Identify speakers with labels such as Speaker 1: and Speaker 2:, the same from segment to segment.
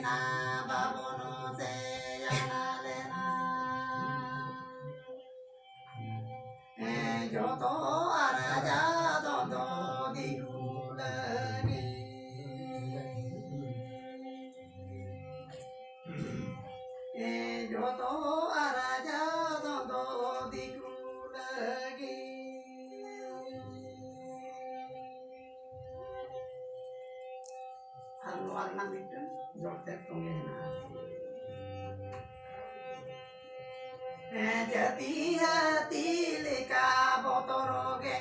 Speaker 1: mina babono se yanalena joto araja dodo dikulani joto araja dodo dikulani warna itu jortek tongena jati hati lika botoroge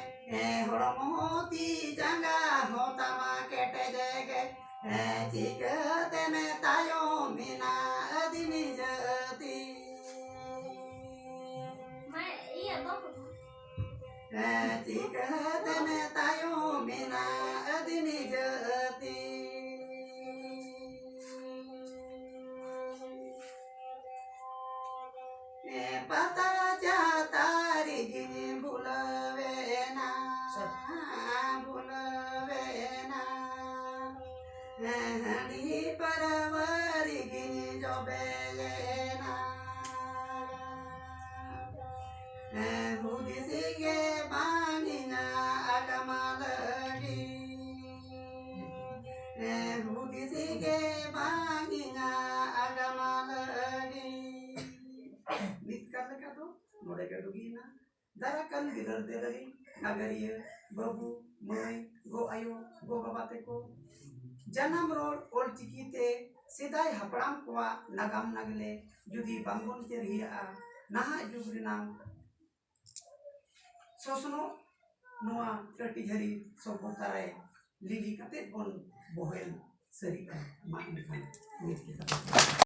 Speaker 1: hormoti janga hotama kete jege jika teme tayo mina adimi jati jika teme tayo mina adimi jati pata jatari gini bulavena di paravari gini jobelena budi sige banginga agama lagi budi sige banginga agama lagi निकल का तो मोड़े का डुगीना जरा कल गिरर दे रही नगरिये बाबू मई गो आयो गो बाबाते को जन्म रोड ओल चिकीते सिदाय हपड़ाम कोआ नगम नगले जुदी बंगोन चेरिया नहा जुगरिना सोसनो नोआ टटी हरी सोबतारे लिली कते बोन बोहेल सरी का मान खान मिट के